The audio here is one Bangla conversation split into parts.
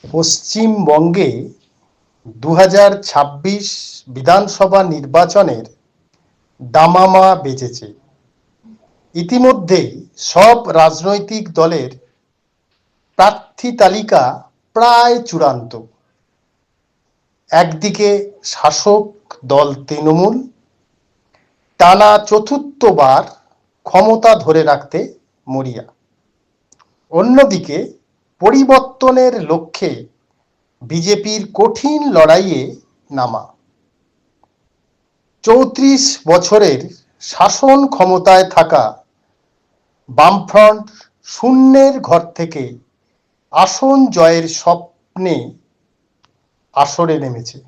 পশ্চিমবঙ্গে 2026 বিধানসভা নির্বাচনের দামামা বেজেছে। ইতিমধ্যেই সব রাজনৈতিক দলের প্রার্থী তালিকা প্রায় চূড়ান্ত। একদিকে শাসক দল তৃণমূল টানা চতুর্থবার ক্ষমতা ধরে রাখতে মরিয়া, অন্যদিকে পরিবর্তনের লক্ষ্যে বিজেপির কঠিন লড়াইয়ে নামা। 34 বছরের শাসন ক্ষমতায় থাকা বামফ্রন্ট শূন্যের ঘর থেকে আসন জয়ের স্বপ্নে আসরে নেমেছে।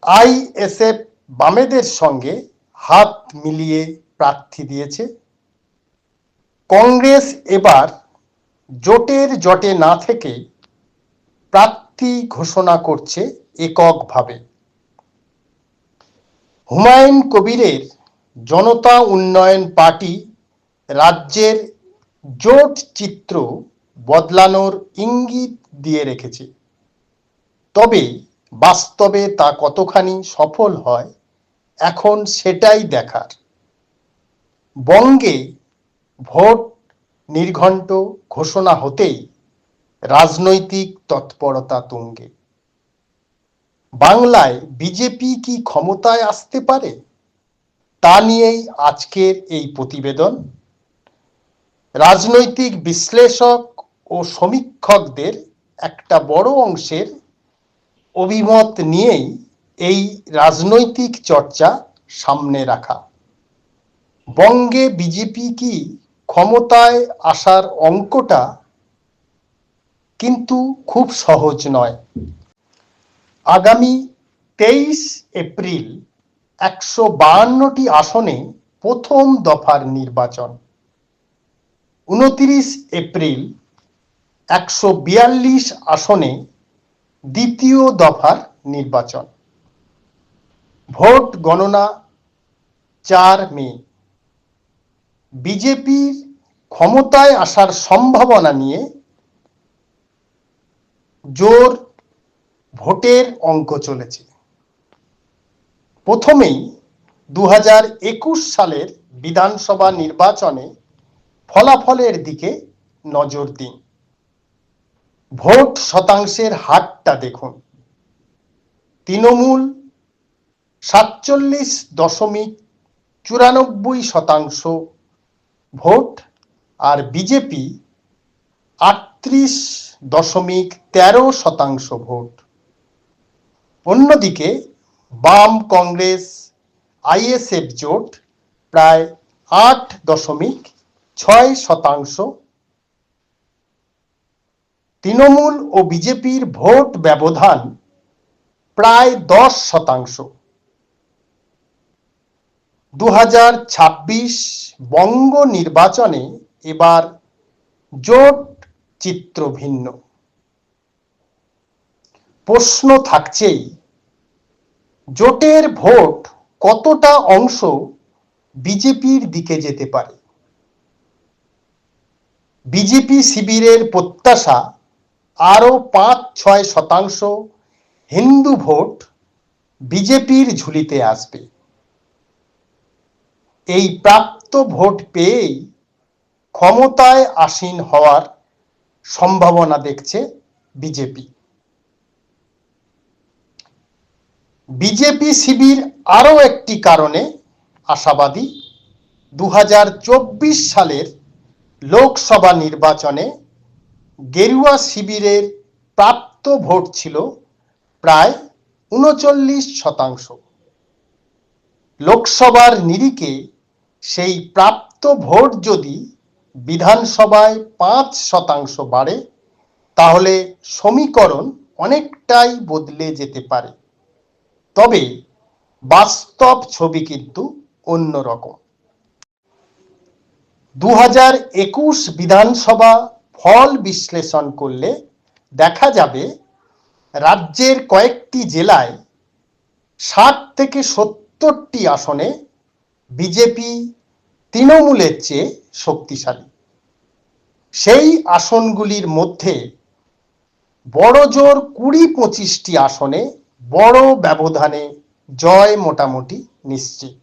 আইএসএফ বামেদের সঙ্গে হাত মিলিয়ে প্রার্থী দিয়েছে। কংগ্রেস এবার জোটের জটে না থেকে প্রার্থী ঘোষণা করছে এককভাবে। হুমায়ুন কবিরের জনতা উন্নয়ন পার্টি রাজ্যের জোট চিত্র বদলানোর ইঙ্গিত দিয়ে রেখেছে, তবে বাস্তবে তা কতখানি সফল হয় এখন সেটাই দেখার। বঙ্গে ভোট নির্ঘণ্ট ঘোষণা হতেই রাজনৈতিক তৎপরতা তুঙ্গে। বাংলায় বিজেপি কি ক্ষমতায় আসতে পারে, তা নিয়েই আজকের এই প্রতিবেদন। রাজনৈতিক বিশ্লেষক ও সমীক্ষকদের একটা বড় অংশের অভিমত নিয়েই এই রাজনৈতিক চর্চা সামনে রাখা। বঙ্গে বিজেপি কি ক্ষমতায় আসার অঙ্কটা কিন্তু খুব সহজ নয়। আগামী 23 এপ্রিল 152টি আসনে প্রথম দফার নির্বাচন, 29 এপ্রিল 142 আসনে দ্বিতীয় দফার নির্বাচন। ভোট গণনা 4 মে। বিজেপির ক্ষমতায় আসার সম্ভাবনা নিয়ে জোর ভোটের অঙ্ক চলেছে। প্রথমেই 2021 সালের বিধানসভা নির্বাচনে ফলাফলের দিকে নজর দিন। ভোট শতাংশের হারটা দেখুন। তৃণমূল 47.94% ভোট আর বিজেপি 38.13% ভোট। অন্যদিকে বাম কংগ্রেস আইএসএফ জোট প্রায় 8.6%। তৃণমূল ও বিজেপির ভোট ব্যবধান প্রায় 10%। 2026 বঙ্গ নির্বাচনে এবার জোট চিত্র ভিন্ন। প্রশ্ন থাকছেই, জোটের ভোট কতটা অংশ বিজেপির দিকে যেতে পারে। বিজেপি শিবিরের প্রত্যাশা আরো 5-6% হিন্দু ভোট বিজেপির ঝুলিতে আসবে। এই প্রাপ্ত ভোট পেয়েই ক্ষমতায় আসীন হওয়ার সম্ভাবনা দেখছে বিজেপি। বিজেপি শিবির আরও একটি কারণে আশাবাদী। 2024 সালের লোকসভা নির্বাচনে গেরুয়া শিবিরের প্রাপ্ত ভোট ছিল প্রায় 39%। লোকসভার নিরিখে সেই প্রাপ্ত ভোট যদি বিধানসভায় 5% বাড়ে, তাহলে সমীকরণ অনেকটাই বদলে যেতে পারে। তবে বাস্তব ছবি কিন্তু অন্যরকম। 2021 বিধানসভা ফল বিশ্লেষণ করলে দেখা যাবে রাজ্যের কয়েকটি জেলায় 60 থেকে 70টি আসনে বিজেপি তৃণমূলের চেয়ে শক্তিশালী। সেই আসনগুলির মধ্যে বড়জোর 20-25টি আসনে বড় ব্যবধানে জয় মোটামুটি নিশ্চিত।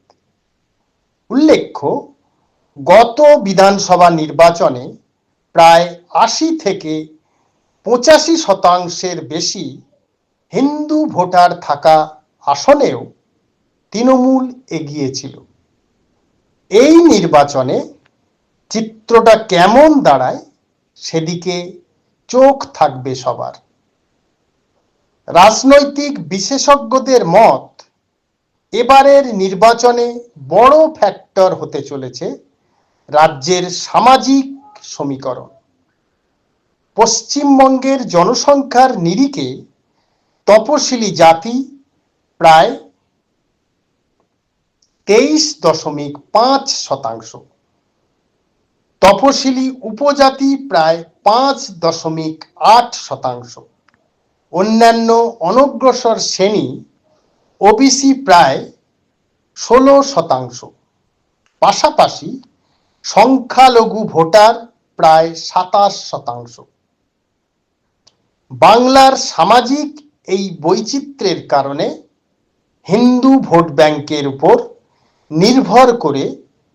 উল্লেখ্য, গত বিধানসভা নির্বাচনে প্রায় 80 থেকে 85% বেশি হিন্দু ভোটার থাকা আসনেও তৃণমূল এগিয়ে ছিল। এই নির্বাচনে চিত্রটা কেমন দাঁড়ায় সেদিকে চোখ থাকবে সবার। রাজনৈতিক বিশেষজ্ঞদের মত, এবারের নির্বাচনে বড় ফ্যাক্টর হতে চলেছে রাজ্যের সামাজিক সমীকরণ। পশ্চিমবঙ্গের জনসংখ্যার নিরিখে তপশিলি জাতি প্রায় 23.5%, তপশিলি উপজাতি প্রায় 5.8%, অন্যান্য অনগ্রসর শ্রেণী ওবিসি প্রায় 16%, পাশাপাশি সংখ্যালঘু ভোটার প্রায় 27%। বাংলার সামাজিক এই বৈচিত্র্যের কারণে হিন্দু ভোট ব্যাংকের উপর নির্ভর করে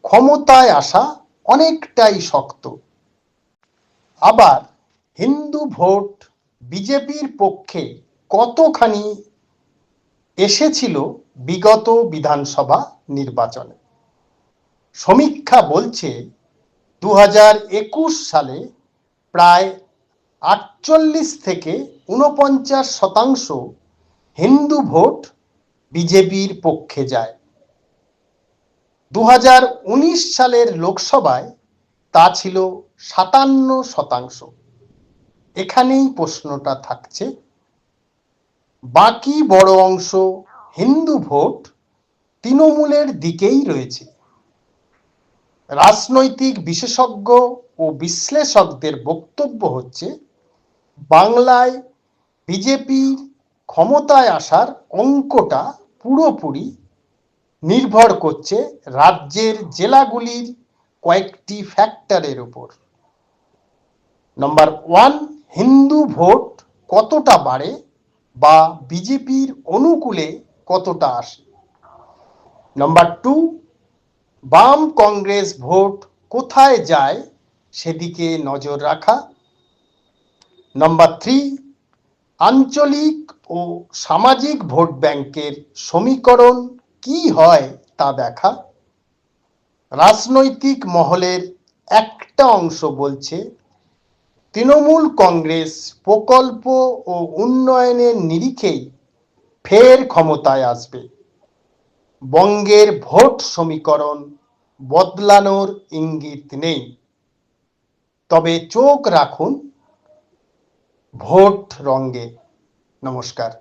ক্ষমতায় আসা অনেকটাই শক্ত। আবার হিন্দু ভোট বিজেপির পক্ষে কতখানি এসেছিল বিগত বিধানসভা নির্বাচনে। সমীক্ষা বলছে 2021 সালে প্রায় 48 থেকে 49% হিন্দু ভোট বিজেপির পক্ষে যায়। 2019 সালের লোকসভায় তা ছিল 57%। এখানেই প্রশ্নটা থাকছে, বাকি বড় অংশ হিন্দু ভোট তৃণমূলের দিকেই রয়েছে। রাজনৈতিক বিশেষজ্ঞ ও বিশ্লেষকদের বক্তব্য হচ্ছে, বাংলায় বিজেপির ক্ষমতায় আসার অঙ্কটা পুরোপুরি নির্ভর করছে রাজ্যের জেলাগুলির কয়েকটি ফ্যাক্টরের উপর। নম্বর 1, হিন্দু ভোট কতটা বাড়ে বা বিজেপির অনুকূলে কতটা আসে। নম্বর 2, বাম কংগ্রেস ভোট কোথায় যায় সেদিকে নজর রাখা। নম্বর 3, আঞ্চলিক ও সামাজিক ভোট ব্যাংকের সমীকরণ কি হয় তা দেখা। রাজনৈতিক মহলের একটা অংশ বলছে, তৃণমূল কংগ্রেস প্রকল্প ও উন্নয়নের নিরিখেই ফের ক্ষমতায় আসবে। বঙ্গের ভোট সমীকরণ বদলানোর ইঙ্গিত নেই। তবে চোখ রাখুন ভোট রঙে। নমস্কার।